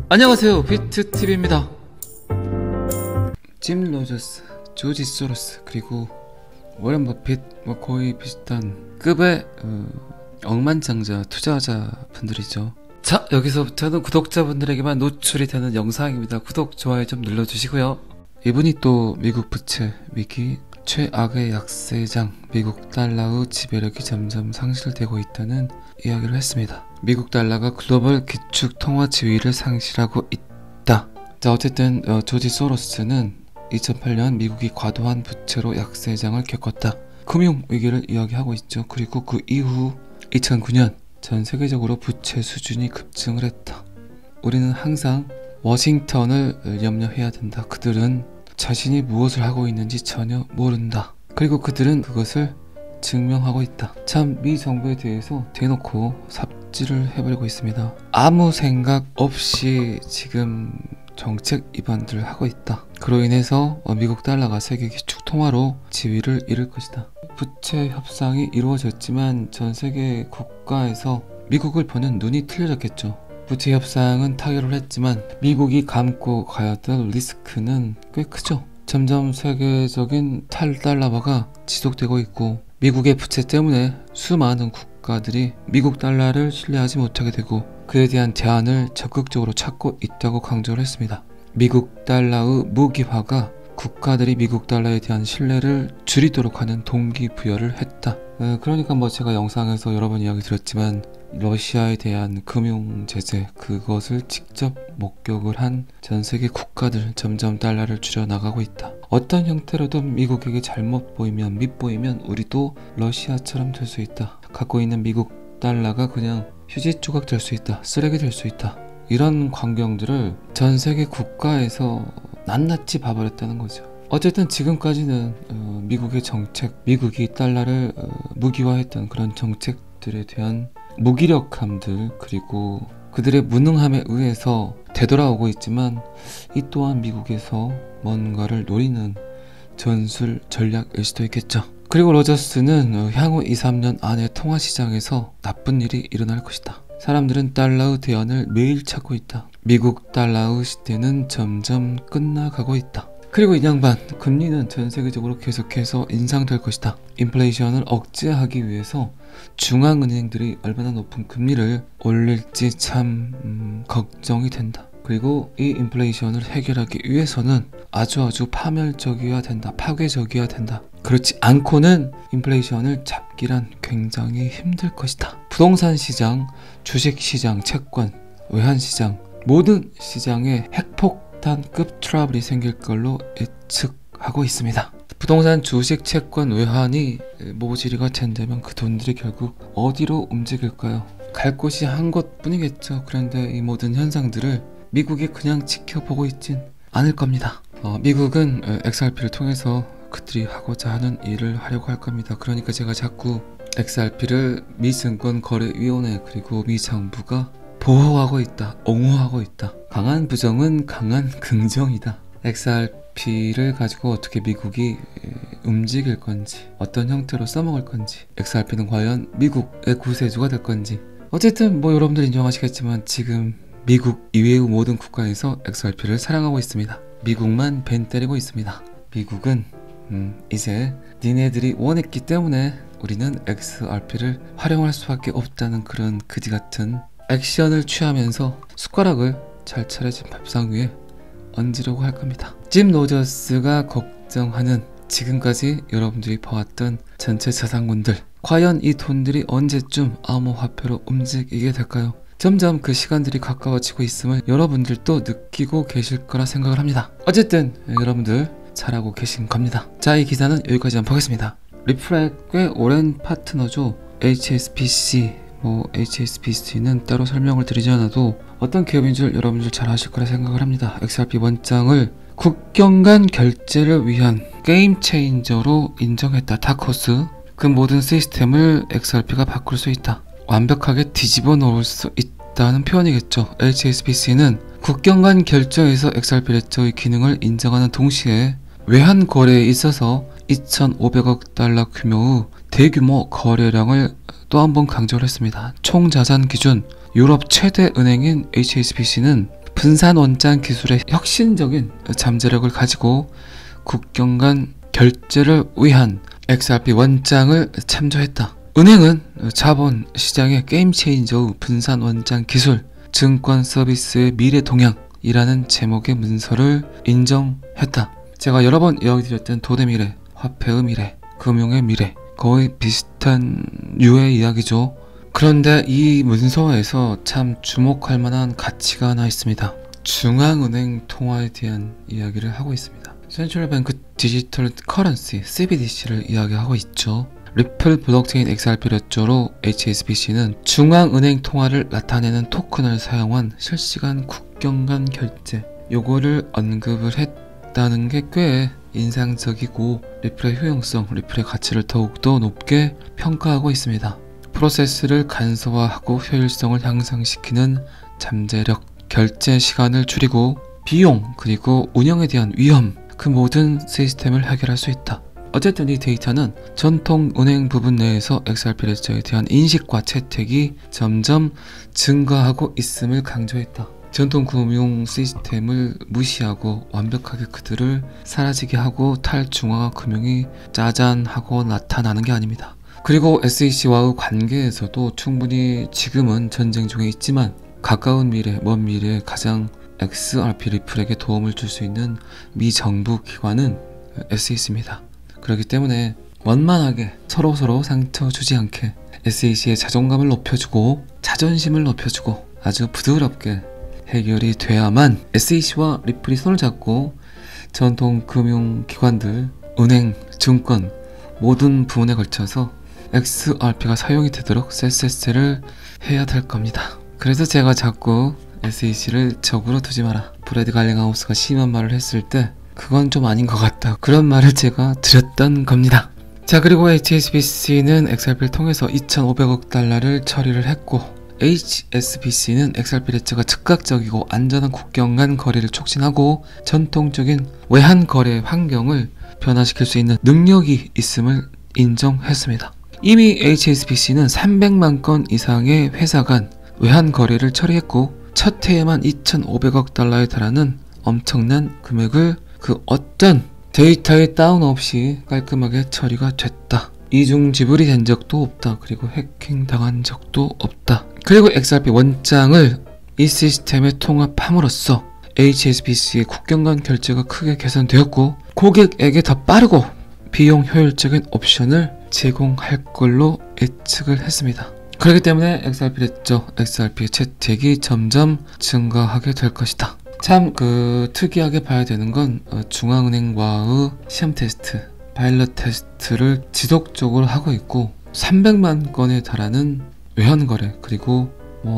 안녕하세요, 비트TV입니다. 짐 로저스, 조지 소로스, 그리고 워렌 버핏, 거의 비슷한 급의 억만장자 투자자 분들이죠. 자, 여기서부터는 구독자분들에게만 노출이 되는 영상입니다. 구독, 좋아요 좀 눌러주시고요. 이분이 또 미국 부채 위기, 최악의 약세장, 미국 달러의 지배력이 점점 상실되고 있다는 이야기를 했습니다. 미국 달러가 글로벌 기축 통화 지위를 상실하고 있다. 자, 어쨌든 조지 소로스는 2008년 미국이 과도한 부채로 약세장을 겪었다. 금융 위기를 이야기하고 있죠. 그리고 그 이후 2009년 전 세계적으로 부채 수준이 급증을 했다. 우리는 항상 워싱턴을 염려해야 된다. 그들은 자신이 무엇을 하고 있는지 전혀 모른다. 그리고 그들은 그것을 증명하고 있다. 참 미 정부에 대해서 대놓고 삽질을 해버리고 있습니다. 아무 생각 없이 지금 정책 위반들을 하고 있다. 그로 인해서 미국 달러가 세계 기축 통화로 지위를 잃을 것이다. 부채 협상이 이루어졌지만 전 세계 국가에서 미국을 보는 눈이 틀려졌겠죠. 부채 협상은 타결을 했지만 미국이 감고 가야 될 리스크는 꽤 크죠. 점점 세계적인 탈달러화가 지속되고 있고 미국의 부채 때문에 수많은 국가들이 미국 달러를 신뢰하지 못하게 되고 그에 대한 대안을 적극적으로 찾고 있다고 강조를 했습니다. 미국 달러의 무기화가 국가들이 미국 달러에 대한 신뢰를 줄이도록 하는 동기부여를 했다. 그러니까 제가 영상에서 여러 번 이야기 드렸지만 러시아에 대한 금융 제재, 그것을 직접 목격을 한 전 세계 국가들 점점 달러를 줄여나가고 있다. 어떤 형태로든 미국에게 잘못 보이면, 밉보이면 우리도 러시아처럼 될 수 있다. 갖고 있는 미국 달러가 그냥 휴지 조각 될 수 있다. 쓰레기 될 수 있다. 이런 광경들을 전 세계 국가에서 낱낱이 봐버렸다는 거죠. 어쨌든 지금까지는 미국의 정책, 미국이 달러를 무기화했던 그런 정책들에 대한 무기력함들, 그리고 그들의 무능함에 의해서 되돌아오고 있지만 이 또한 미국에서 뭔가를 노리는 전술 전략일 수도 있겠죠. 그리고 로저스는 향후 2-3년 안에 통화시장에서 나쁜 일이 일어날 것이다. 사람들은 달러의 대안을 매일 찾고 있다. 미국 달러의 시대는 점점 끝나가고 있다. 그리고 이 양반, 금리는 전 세계적으로 계속해서 인상될 것이다. 인플레이션을 억제하기 위해서 중앙은행들이 얼마나 높은 금리를 올릴지 참 걱정이 된다. 그리고 이 인플레이션을 해결하기 위해서는 아주 파멸적이어야 된다. 파괴적이어야 된다. 그렇지 않고는 인플레이션을 잡기란 굉장히 힘들 것이다. 부동산 시장, 주식 시장, 채권, 외환 시장, 모든 시장에 핵폭탄급 트러블이 생길 걸로 예측하고 있습니다. 부동산, 주식, 채권, 외환이 모질이가 된다면 그 돈들이 결국 어디로 움직일까요? 갈 곳이 한 곳뿐이겠죠. 그런데 이 모든 현상들을 미국이 그냥 지켜보고 있진 않을 겁니다. 미국은 XRP를 통해서 그들이 하고자 하는 일을 하려고 할 겁니다. 그러니까 제가 자꾸 XRP를 미증권거래위원회 그리고 미 정부가 보호하고 있다, 옹호하고 있다. 강한 부정은 강한 긍정이다. XRP를 가지고 어떻게 미국이 움직일 건지, 어떤 형태로 써먹을 건지, XRP는 과연 미국의 구세주가 될 건지. 어쨌든 여러분들 인정하시겠지만 지금 미국 이외의 모든 국가에서 XRP를 사랑하고 있습니다. 미국만 벤 때리고 있습니다. 미국은 이제 니네들이 원했기 때문에 우리는 XRP를 활용할 수밖에 없다는 그런 그지같은 액션을 취하면서 숟가락을 잘 차려진 밥상 위에 얹으려고 할 겁니다. 짐 로저스가 걱정하는 지금까지 여러분들이 봐왔던 전체 자산군들, 과연 이 돈들이 언제쯤 암호화폐로 움직이게 될까요? 점점 그 시간들이 가까워지고 있음을 여러분들도 느끼고 계실 거라 생각을 합니다. 어쨌든 여러분들 잘하고 계신 겁니다. 자, 이 기사는 여기까지만 보겠습니다. 리플의 꽤 오랜 파트너죠. HSBC, HSBC는 따로 설명을 드리지 않아도 어떤 기업인 줄 여러분들 잘 아실 거라 생각을 합니다. XRP 원장을 국경 간 결제를 위한 게임 체인저로 인정했다. 다커스. 그 모든 시스템을 XRP가 바꿀 수 있다. 완벽하게 뒤집어 놓을 수 있다는 표현이겠죠. HSBC는 국경 간 결제에서 XRP 레저의 기능을 인정하는 동시에 외환 거래에 있어서 2,500억 달러 규모의 대규모 거래량을 또 한 번 강조를 했습니다. 총 자산 기준 유럽 최대 은행인 HSBC는 분산 원장 기술의 혁신적인 잠재력을 가지고 국경 간 결제를 위한 XRP 원장을 참조했다. 은행은 자본 시장의 게임 체인저 분산 원장 기술, 증권 서비스의 미래 동향이라는 제목의 문서를 인정했다. 제가 여러 번 이야기드렸던 돈의 미래, 화폐의 미래, 금융의 미래, 거의 비슷한 류의 이야기죠. 그런데 이 문서에서 참 주목할 만한 가치가 하나 있습니다. 중앙은행 통화에 대한 이야기를 하고 있습니다. 센트럴 뱅크 디지털 커런시 CBDC를 이야기하고 있죠. 리플 블록체인 XRP ledger로 HSBC는 중앙은행 통화를 나타내는 토큰을 사용한 실시간 국경 간 결제, 요거를 언급을 했다는 게 꽤 인상적이고 리플의 효용성, 리플의 가치를 더욱더 높게 평가하고 있습니다. 프로세스를 간소화하고 효율성을 향상시키는 잠재력, 결제 시간을 줄이고 비용 그리고 운영에 대한 위험, 그 모든 시스템을 해결할 수 있다. 어쨌든 이 데이터는 전통 은행 부분 내에서 XRP ledger에 대한 인식과 채택이 점점 증가하고 있음을 강조했다. 전통 금융 시스템을 무시하고 완벽하게 그들을 사라지게 하고 탈중앙화 금융이 짜잔하고 나타나는 게 아닙니다. 그리고 SEC와의 관계에서도 충분히 지금은 전쟁 중에 있지만 가까운 미래, 먼 미래에 가장 XRP 리플에게 도움을 줄 수 있는 미 정부 기관은 SEC입니다. 그렇기 때문에 원만하게 서로서로 상처 주지 않게 SEC의 자존감을 높여주고 자존심을 높여주고 아주 부드럽게 해결이 돼야만 SEC와 리플이 손을 잡고 전통 금융기관들, 은행, 증권 모든 부분에 걸쳐서 XRP가 사용이 되도록 쎄쎄쎄를 해야 될 겁니다. 그래서 제가 자꾸 SEC를 적으로 두지 마라, 브래드 갈링하우스가 심한 말을 했을 때 그건 좀 아닌 것 같다, 그런 말을 제가 드렸던 겁니다. 자, 그리고 HSBC는 XRP를 통해서 2,500억 달러를 처리를 했고 HSBC는 XRP ledger가 즉각적이고 안전한 국경 간 거래를 촉진하고 전통적인 외환 거래 환경을 변화시킬 수 있는 능력이 있음을 인정했습니다. 이미 HSBC는 300만 건 이상의 회사 간 외환 거래를 처리했고 첫 해에만 2,500억 달러에 달하는 엄청난 금액을 그 어떤 데이터에 다운 없이 깔끔하게 처리가 됐다. 이중 지불이 된 적도 없다. 그리고 해킹 당한 적도 없다. 그리고 XRP 원장을 이 시스템에 통합함으로써 HSBC의 국경 간 결제가 크게 개선되었고 고객에게 더 빠르고 비용 효율적인 옵션을 제공할 걸로 예측을 했습니다. 그렇기 때문에 XRP ledger, XRP의 채택이 점점 증가하게 될 것이다. 참 특이하게 봐야 되는 건 중앙은행과의 시험 테스트, 파일럿 테스트를 지속적으로 하고 있고 300만 건에 달하는 외환거래, 그리고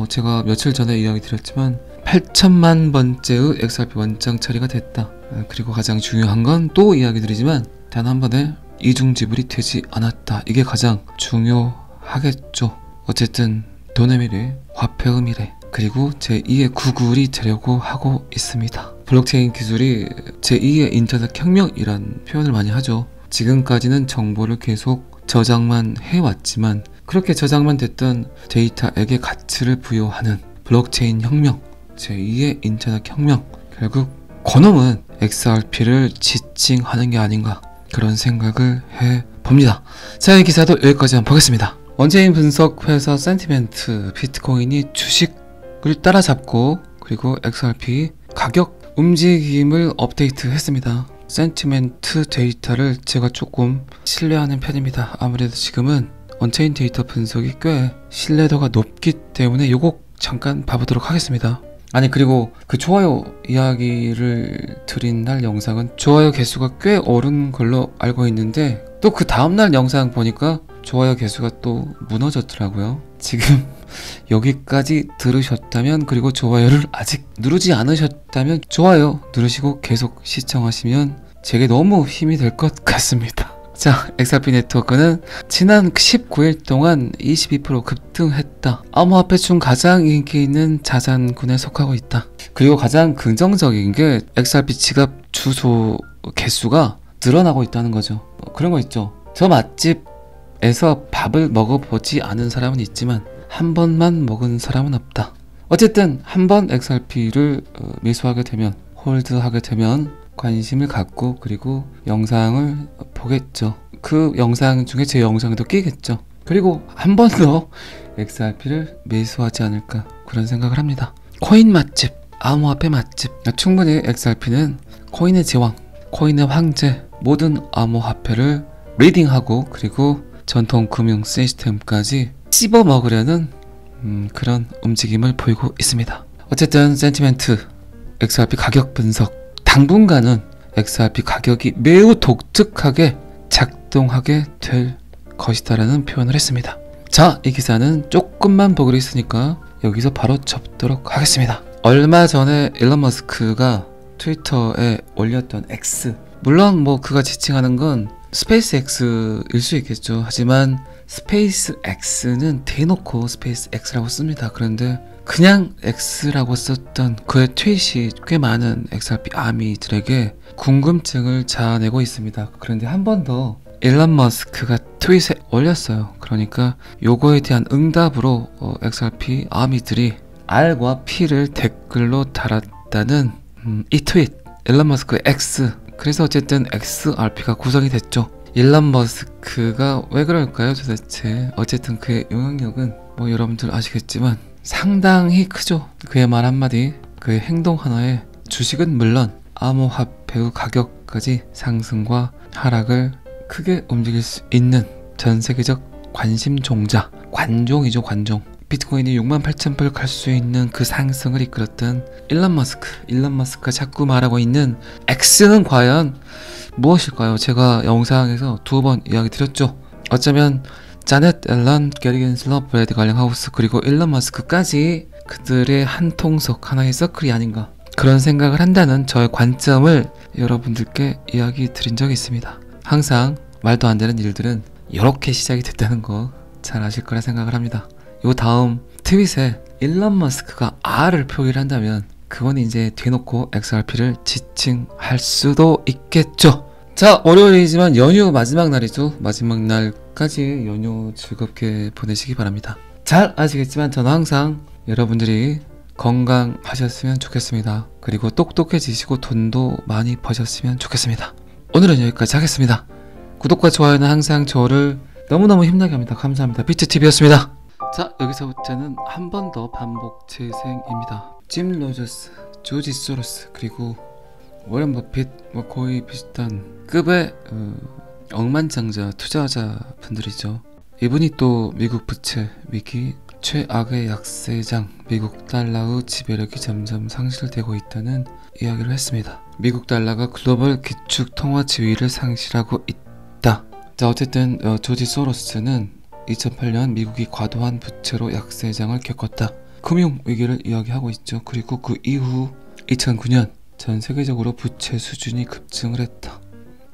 제가 며칠 전에 이야기 드렸지만 8천만 번째의 XRP 원장 처리가 됐다. 그리고 가장 중요한 건 또 이야기 드리지만 단 한 번에 이중 지불이 되지 않았다. 이게 가장 중요하겠죠. 어쨌든 돈의 미래, 화폐의 미래, 그리고 제2의 구글이 되려고 하고 있습니다. 블록체인 기술이 제2의 인터넷 혁명이란 표현을 많이 하죠. 지금까지는 정보를 계속 저장만 해왔지만 그렇게 저장만 됐던 데이터에게 가치를 부여하는 블록체인 혁명, 제2의 인터넷 혁명, 결국 그놈은 XRP를 지칭하는 게 아닌가, 그런 생각을 해봅니다. 자, 이 기사도 여기까지 한번 보겠습니다. 원체인 분석 회사 센티멘트, 비트코인이 주식을 따라잡고 그리고 XRP 가격 움직임을 업데이트했습니다. 센티멘트 데이터를 제가 조금 신뢰하는 편입니다. 아무래도 지금은 원체인 데이터 분석이 꽤 신뢰도가 높기 때문에 요거 잠깐 봐보도록 하겠습니다. 아니, 그리고 그 좋아요 이야기를 드린 날 영상은 좋아요 개수가 꽤 오른 걸로 알고 있는데 또 그 다음날 영상 보니까 좋아요 개수가 또 무너졌더라고요. 지금 여기까지 들으셨다면, 그리고 좋아요를 아직 누르지 않으셨다면 좋아요 누르시고 계속 시청하시면 제게 너무 힘이 될 것 같습니다. 자, XRP 네트워크는 지난 19일 동안 22% 급등했다. 암호화폐 중 가장 인기 있는 자산군에 속하고 있다. 그리고 가장 긍정적인 게 XRP 지갑 주소 개수가 늘어나고 있다는 거죠. 그런 거 있죠. 저 맛집에서 밥을 먹어보지 않은 사람은 있지만 한 번만 먹은 사람은 없다. 어쨌든 한번 XRP를 매수하게 되면, 홀드하게 되면 관심을 갖고 그리고 영상을 보겠죠. 그 영상 중에 제 영상도 끼겠죠. 그리고 한 번 더 XRP를 매수하지 않을까 그런 생각을 합니다. 코인 맛집, 암호화폐 맛집. 충분히 XRP는 코인의 제왕, 코인의 황제, 모든 암호화폐를 리딩하고 그리고 전통 금융 시스템까지 씹어 먹으려는 그런 움직임을 보이고 있습니다. 어쨌든 센티멘트, XRP 가격 분석, 당분간은 XRP 가격이 매우 독특하게 작동하게 될 것이다라는 표현을 했습니다. 자, 이 기사는 조금만 보기로 했으니까 여기서 바로 접도록 하겠습니다. 얼마 전에 일론 머스크가 트위터에 올렸던 X, 물론 뭐 그가 지칭하는 건 스페이스 X일 수 있겠죠. 하지만 스페이스 X는 대놓고 스페이스 X라고 씁니다. 그런데 그냥 X라고 썼던 그의 트윗이 꽤 많은 XRP 아미들에게 궁금증을 자아내고 있습니다. 그런데 한 번 더 일론 머스크가 트윗에 올렸어요. 그러니까 요거에 대한 응답으로 XRP 아미들이 R과 P를 댓글로 달았다는 이 트윗, 일론 머스크의 X. 그래서 어쨌든 XRP가 구성이 됐죠. 일론 머스크가 왜 그럴까요 도대체? 어쨌든 그의 영향력은 뭐 여러분들 아시겠지만 상당히 크죠. 그의 말 한마디, 그의 행동 하나에 주식은 물론 암호화폐의 가격까지 상승과 하락을 크게 움직일 수 있는 전 세계적 관심 종자, 관종이죠, 관종. 비트코인이 68,000불 갈 수 있는 그 상승을 이끌었던 일론 머스크가 자꾸 말하고 있는 X는 과연 무엇일까요? 제가 영상에서 2번 이야기 드렸죠. 어쩌면 자넷 앨런, 게리 겐슬러, 브래드 갈링하우스 그리고 일론 머스크까지 그들의 한 통속, 하나의 서클이 아닌가, 그런 생각을 한다는 저의 관점을 여러분들께 이야기 드린 적이 있습니다. 항상 말도 안 되는 일들은 이렇게 시작이 됐다는 거 잘 아실 거라 생각을 합니다. 요 다음 트윗에 일론 머스크가 R을 표기를 한다면 그건 이제 대놓고 XRP를 지칭할 수도 있겠죠. 자, 월요일이지만 연휴 마지막 날이죠. 마지막 날까지 연휴 즐겁게 보내시기 바랍니다. 잘 아시겠지만 저는 항상 여러분들이 건강하셨으면 좋겠습니다. 그리고 똑똑해지시고 돈도 많이 버셨으면 좋겠습니다. 오늘은 여기까지 하겠습니다. 구독과 좋아요는 항상 저를 너무너무 힘나게 합니다. 감사합니다. 비트TV였습니다. 자, 여기서부터는 한 번 더 반복 재생입니다. 짐 로저스, 조지 소로스, 그리고 워렌 버핏, 뭐 거의 비슷한 급의 억만장자 투자자 분들이죠. 이분이 또 미국 부채 위기, 최악의 약세장, 미국 달러의 지배력이 점점 상실되고 있다는 이야기를 했습니다. 미국 달러가 글로벌 기축 통화 지위를 상실하고 있다. 자, 어쨌든 조지 소로스는 2008년 미국이 과도한 부채로 약세장을 겪었다. 금융위기를 이야기하고 있죠. 그리고 그 이후 2009년 전 세계적으로 부채 수준이 급증을 했다.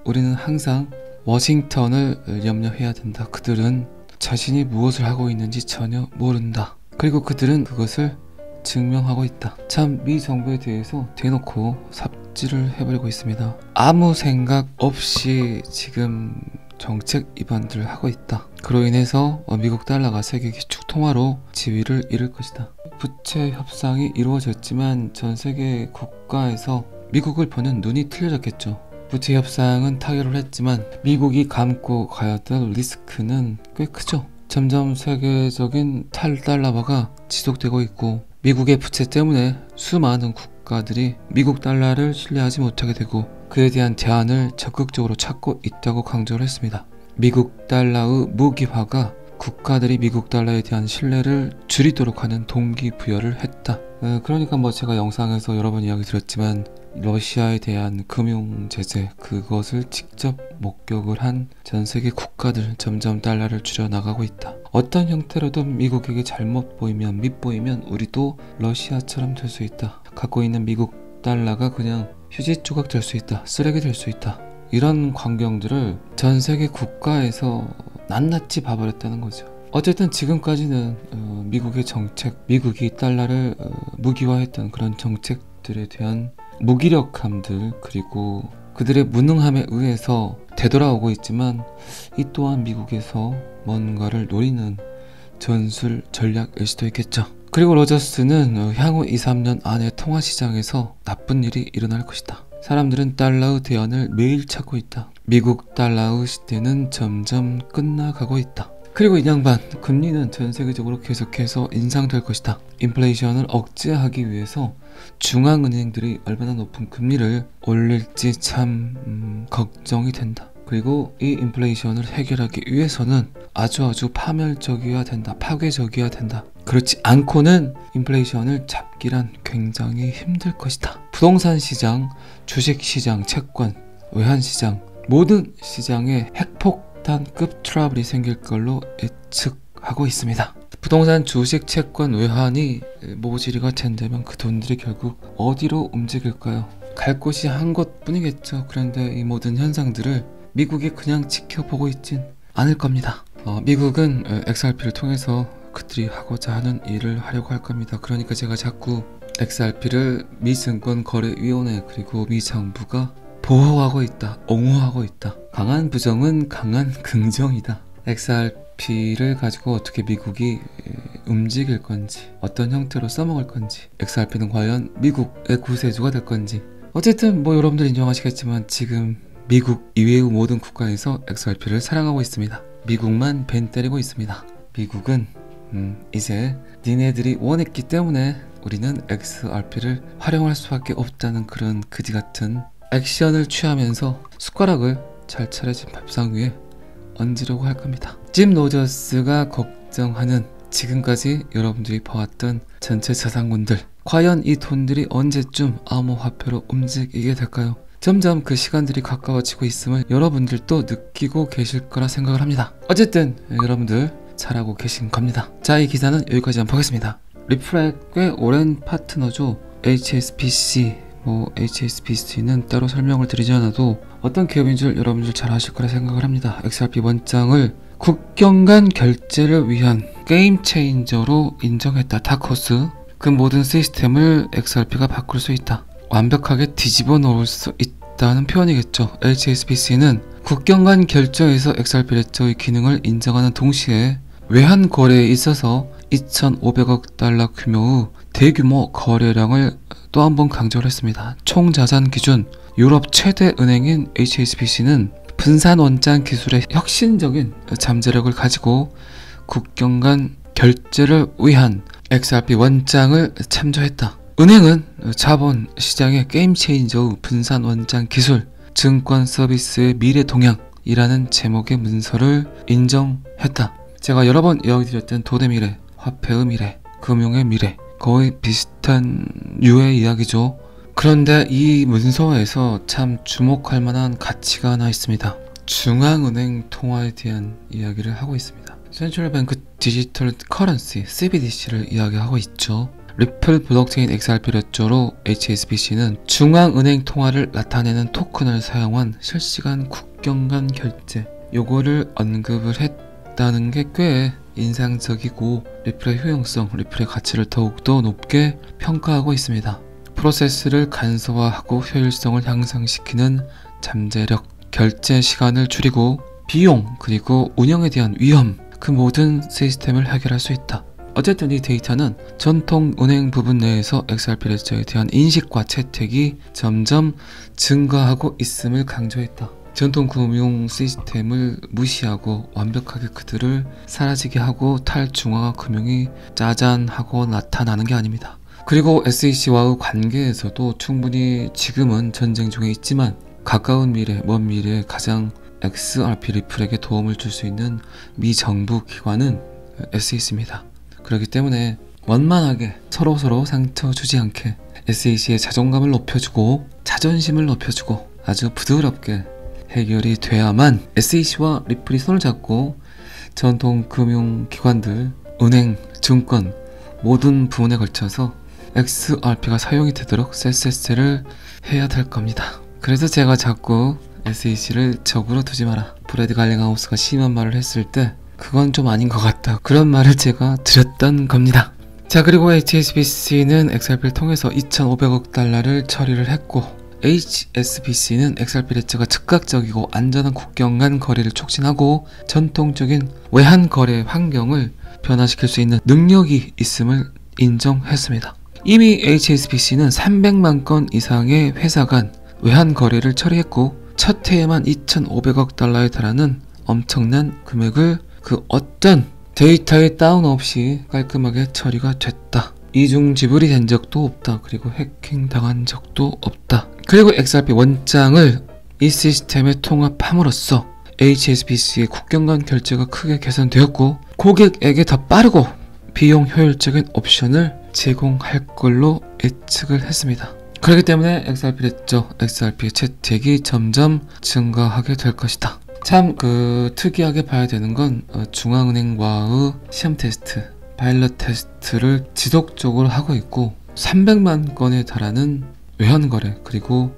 우리는 항상 워싱턴을 염려해야 된다. 그들은 자신이 무엇을 하고 있는지 전혀 모른다. 그리고 그들은 그것을 증명하고 있다. 참 미 정부에 대해서 대놓고 삽질을 해버리고 있습니다. 아무 생각 없이 지금 정책 위반들을 하고 있다. 그로 인해서 미국 달러가 세계 기축 통화로 지위를 잃을 것이다. 부채 협상이 이루어졌지만 전 세계 국가에서 미국을 보는 눈이 틀려졌겠죠. 부채 협상은 타결을 했지만 미국이 감고 가야 될 리스크는 꽤 크죠. 점점 세계적인 탈달러화가 지속되고 있고 미국의 부채 때문에 수많은 국가들이 미국 달러를 신뢰하지 못하게 되고 그에 대한 대안을 적극적으로 찾고 있다고 강조를 했습니다. 미국 달러의 무기화가 국가들이 미국 달러에 대한 신뢰를 줄이도록 하는 동기부여를 했다. 그러니까 뭐 제가 영상에서 여러 번 이야기 드렸지만 러시아에 대한 금융 제재, 그것을 직접 목격을 한 전 세계 국가들 점점 달러를 줄여나가고 있다. 어떤 형태로든 미국에게 잘못 보이면, 밉보이면 우리도 러시아처럼 될 수 있다. 갖고 있는 미국 달러가 그냥 휴지 조각 될 수 있다. 쓰레기 될 수 있다. 이런 광경들을 전 세계 국가에서 낱낱이 봐버렸다는 거죠. 어쨌든 지금까지는 미국의 정책, 미국이 달러를 무기화했던 그런 정책들에 대한 무기력함들, 그리고 그들의 무능함에 의해서 되돌아오고 있지만 이 또한 미국에서 뭔가를 노리는 전술 전략일 수도 있겠죠. 그리고 로저스는 향후 2-3년 안에 통화시장에서 나쁜 일이 일어날 것이다. 사람들은 달러의 대안을 매일 찾고 있다. 미국 달러의 시대는 점점 끝나가고 있다. 그리고 이 양반, 금리는 전 세계적으로 계속해서 인상될 것이다. 인플레이션을 억제하기 위해서 중앙은행들이 얼마나 높은 금리를 올릴지 참 걱정이 된다. 그리고 이 인플레이션을 해결하기 위해서는 아주 파멸적이어야 된다. 파괴적이어야 된다. 그렇지 않고는 인플레이션을 잡기란 굉장히 힘들 것이다. 부동산 시장, 주식 시장, 채권, 외환 시장, 모든 시장에 핵폭탄급 트러블이 생길 걸로 예측하고 있습니다. 부동산, 주식, 채권, 외환이 모질이가 된다면 그 돈들이 결국 어디로 움직일까요? 갈 곳이 한 곳뿐이겠죠. 그런데 이 모든 현상들을 미국이 그냥 지켜보고 있진 않을 겁니다. 미국은 XRP를 통해서 그들이 하고자 하는 일을 하려고 할 겁니다. 그러니까 제가 자꾸 XRP를 미증권거래위원회 그리고 미 정부가 보호하고 있다, 옹호하고 있다. 강한 부정은 강한 긍정이다. XRP를 가지고 어떻게 미국이 움직일 건지, 어떤 형태로 써먹을 건지, XRP는 과연 미국의 구세주가 될 건지. 어쨌든 여러분들 인정하시겠지만 지금 미국 이외의 모든 국가에서 XRP를 사랑하고 있습니다. 미국만 벤 때리고 있습니다. 미국은 이제 니네들이 원했기 때문에 우리는 XRP를 활용할 수밖에 없다는 그런 그지같은 액션을 취하면서 숟가락을 잘 차려진 밥상 위에 얹으려고 할 겁니다. 짐 로저스가 걱정하는 지금까지 여러분들이 봐왔던 전체 자산군들, 과연 이 돈들이 언제쯤 암호화폐로 움직이게 될까요? 점점 그 시간들이 가까워지고 있음을 여러분들도 느끼고 계실 거라 생각을 합니다. 어쨌든 여러분들 잘하고 계신 겁니다. 자, 이 기사는 여기까지 한번 보겠습니다. 리플의 꽤 오랜 파트너죠. HSBC, HSBC는 따로 설명을 드리지 않아도 어떤 기업인 줄 여러분들 잘 아실 거라 생각을 합니다. XRP 원장을 국경 간 결제를 위한 게임 체인저로 인정했다. 다커스. 그 모든 시스템을 XRP가 바꿀 수 있다. 완벽하게 뒤집어 놓을 수 있다는 표현이겠죠. HSBC는 국경 간 결제에서 XRP 레저의 기능을 인정하는 동시에 외환 거래에 있어서 2,500억 달러 규모의 대규모 거래량을 또 한 번 강조를 했습니다. 총 자산 기준 유럽 최대 은행인 HSBC는 분산 원장 기술의 혁신적인 잠재력을 가지고 국경 간 결제를 위한 XRP 원장을 참조했다. 은행은 자본 시장의 게임 체인저의 분산 원장 기술, 증권 서비스의 미래 동향이라는 제목의 문서를 인정했다. 제가 여러 번 이야기드렸던 돈의 미래, 화폐의 미래, 금융의 미래, 거의 비슷한 유의 이야기죠. 그런데 이 문서에서 참 주목할 만한 가치가 하나 있습니다. 중앙은행 통화에 대한 이야기를 하고 있습니다. 센트럴 뱅크 디지털 커런시 CBDC를 이야기하고 있죠. 리플 블록체인 XRP 레저로 HSBC는 중앙은행 통화를 나타내는 토큰을 사용한 실시간 국경 간 결제, 요거를 언급을 했다는 게 꽤 인상적이고 리플의 효용성, 리플의 가치를 더욱더 높게 평가하고 있습니다. 프로세스를 간소화하고 효율성을 향상시키는 잠재력, 결제 시간을 줄이고 비용 그리고 운영에 대한 위험, 그 모든 시스템을 해결할 수 있다. 어쨌든 이 데이터는 전통 은행 부분 내에서 XRP 레저에 대한 인식과 채택이 점점 증가하고 있음을 강조했다. 전통 금융 시스템을 무시하고 완벽하게 그들을 사라지게 하고 탈중앙화 금융이 짜잔하고 나타나는 게 아닙니다. 그리고 SEC와의 관계에서도 충분히 지금은 전쟁 중에 있지만 가까운 미래, 먼 미래에 가장 XRP 리플에게 도움을 줄 수 있는 미 정부 기관은 SEC입니다. 그렇기 때문에 원만하게 서로 상처 주지 않게 SEC의 자존감을 높여주고 자존심을 높여주고 아주 부드럽게 해결이 돼야만 SEC와 리플이 손을 잡고 전통 금융기관들, 은행, 증권 모든 부분에 걸쳐서 XRP가 사용이 되도록 쎄쎄쎄를 해야 될 겁니다. 그래서 제가 자꾸 SEC를 적으로 두지 마라, 브래드 갈링하우스가 심한 말을 했을 때 그건 좀 아닌 것 같다, 그런 말을 제가 드렸던 겁니다. 자, 그리고 HSBC는 XRP를 통해서 2,500억 달러를 처리를 했고 HSBC는 XRP 레저가 즉각적이고 안전한 국경 간 거래를 촉진하고 전통적인 외환 거래 환경을 변화시킬 수 있는 능력이 있음을 인정했습니다. 이미 HSBC는 300만 건 이상의 회사 간 외환 거래를 처리했고 첫 해에만 2,500억 달러에 달하는 엄청난 금액을 그 어떤 데이터의 다운 없이 깔끔하게 처리가 됐다. 이중 지불이 된 적도 없다. 그리고 해킹 당한 적도 없다. 그리고 XRP 원장을 이 시스템에 통합함으로써 HSBC의 국경 간 결제가 크게 개선되었고 고객에게 더 빠르고 비용 효율적인 옵션을 제공할 걸로 예측을 했습니다. 그렇기 때문에 XRP의 채택이 점점 증가하게 될 것이다. 참 특이하게 봐야 되는 건 중앙은행과의 시험 테스트, 파일럿 테스트를 지속적으로 하고 있고 300만 건에 달하는 외환 거래, 그리고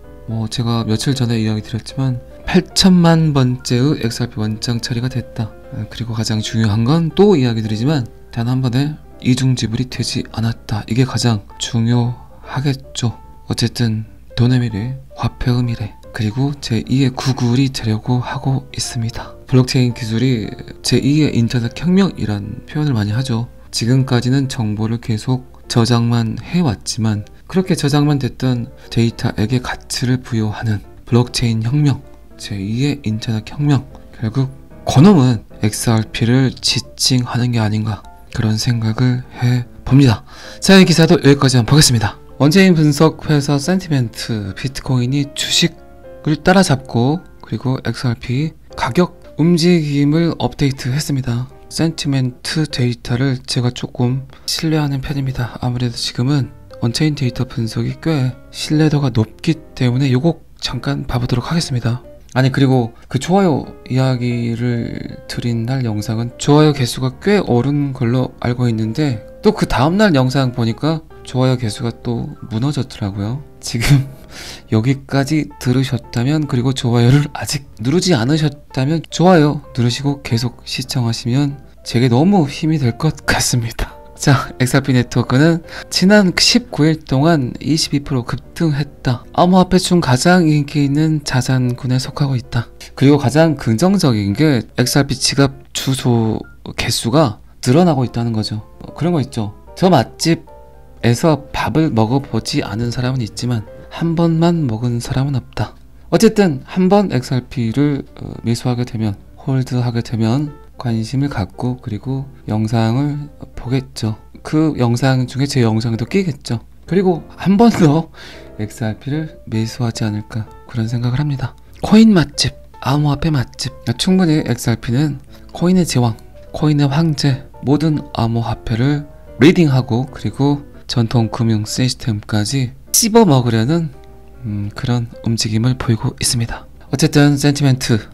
제가 며칠 전에 이야기 드렸지만 8천만 번째의 XRP 원장 처리가 됐다. 그리고 가장 중요한 건 또 이야기 드리지만 단 한 번에 이중 지불이 되지 않았다. 이게 가장 중요하겠죠. 어쨌든 돈의 미래, 화폐의 미래, 그리고 제2의 구글이 되려고 하고 있습니다. 블록체인 기술이 제2의 인터넷 혁명이란 표현을 많이 하죠. 지금까지는 정보를 계속 저장만 해왔지만 그렇게 저장만 됐던 데이터에게 가치를 부여하는 블록체인 혁명, 제2의 인터넷 혁명, 결국 그놈은 XRP를 지칭하는 게 아닌가, 그런 생각을 해봅니다. 자, 이 기사도 여기까지 한번 보겠습니다. 원체인 분석 회사 센티멘트, 비트코인이 주식을 따라잡고 그리고 XRP 가격 움직임을 업데이트했습니다. 센티멘트 데이터를 제가 조금 신뢰하는 편입니다. 아무래도 지금은 원체인 데이터 분석이 꽤 신뢰도가 높기 때문에 요거 잠깐 봐보도록 하겠습니다. 아니, 그리고 그 좋아요 이야기를 드린 날 영상은 좋아요 개수가 꽤 오른 걸로 알고 있는데 또 그 다음날 영상 보니까 좋아요 개수가 또 무너졌더라고요. 지금 여기까지 들으셨다면, 그리고 좋아요를 아직 누르지 않으셨다면 좋아요 누르시고 계속 시청하시면 제게 너무 힘이 될 것 같습니다. 자, XRP 네트워크는 지난 19일 동안 22% 급등했다. 암호화폐 중 가장 인기 있는 자산군에 속하고 있다. 그리고 가장 긍정적인 게 XRP 지갑 주소 개수가 늘어나고 있다는 거죠. 그런 거 있죠. 저 맛집에서 밥을 먹어보지 않은 사람은 있지만 한 번만 먹은 사람은 없다. 어쨌든 한 번 XRP를 매수하게 되면, 홀드하게 되면 관심을 갖고 그리고 영상을 보겠죠. 그 영상 중에 제 영상도 끼겠죠. 그리고 한 번 더 XRP를 매수하지 않을까, 그런 생각을 합니다. 코인 맛집, 암호화폐 맛집. 충분히 XRP는 코인의 제왕, 코인의 황제, 모든 암호화폐를 리딩하고 그리고 전통 금융 시스템까지 씹어 먹으려는 그런 움직임을 보이고 있습니다. 어쨌든 센티멘트,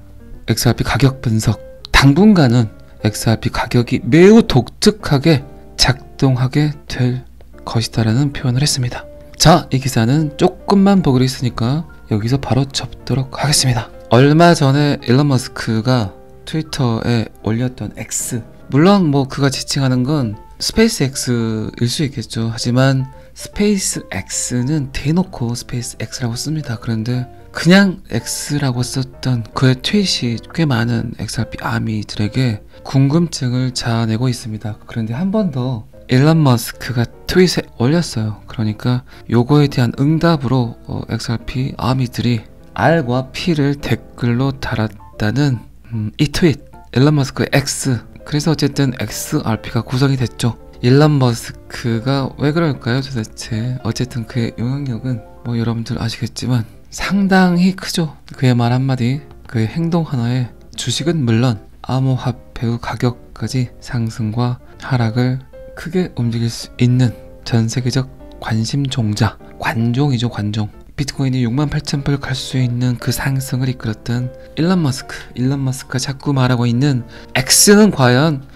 XRP 가격 분석, 당분간은 XRP 가격이 매우 독특하게 작동하게 될 것이다라는 표현을 했습니다. 자, 이 기사는 조금만 보기로 했으니까 여기서 바로 접도록 하겠습니다. 얼마 전에 일론 머스크가 트위터에 올렸던 X, 물론 그가 지칭하는 건 스페이스 X일 수 있겠죠. 하지만 스페이스 X는 대놓고 스페이스 X라고 씁니다. 그런데 그냥 X라고 썼던 그의 트윗이 꽤 많은 XRP 아미들에게 궁금증을 자아내고 있습니다. 그런데 한 번 더 일론 머스크가 트윗에 올렸어요. 그러니까 요거에 대한 응답으로 XRP 아미들이 R과 P를 댓글로 달았다는 이 트윗, 일론 머스크의 X. 그래서 어쨌든 XRP가 구성이 됐죠. 일론 머스크가 왜 그럴까요 도대체? 어쨌든 그의 영향력은 여러분들 아시겠지만 상당히 크죠. 그의 말 한마디, 그의 행동 하나에 주식은 물론 암호화폐의 가격까지 상승과 하락을 크게 움직일 수 있는 전 세계적 관심 종자, 관종이죠, 관종. 비트코인이 68,000불 갈 수 있는 그 상승을 이끌었던 일론 머스크가 자꾸 말하고 있는 X는 과연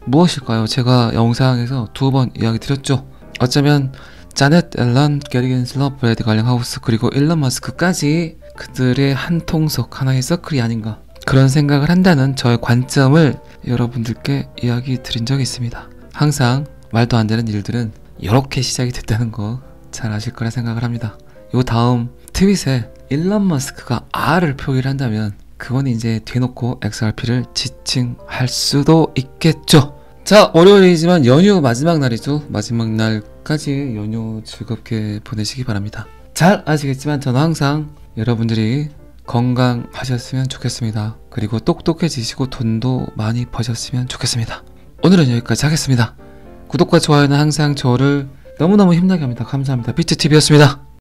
무엇일까요? 제가 영상에서 2번 이야기 드렸죠. 어쩌면 자넷 앨런, 게리 겐슬러, 브래드 갈링하우스 그리고 일론 머스크까지 그들의 한 통속, 하나의 서클이 아닌가, 그런 생각을 한다는 저의 관점을 여러분들께 이야기 드린 적이 있습니다. 항상 말도 안 되는 일들은 이렇게 시작이 됐다는 거 잘 아실 거라 생각을 합니다. 요 다음 트윗에 일론 머스크가 R을 표기를 한다면 그건 이제 대놓고 XRP를 지칭할 수도 있겠죠. 자, 월요일이지만 연휴 마지막 날이죠. 마지막 날까지 연휴 즐겁게 보내시기 바랍니다. 잘 아시겠지만 저는 항상 여러분들이 건강하셨으면 좋겠습니다. 그리고 똑똑해지시고 돈도 많이 버셨으면 좋겠습니다. 오늘은 여기까지 하겠습니다. 구독과 좋아요는 항상 저를 너무너무 힘나게 합니다. 감사합니다. 비트TV였습니다.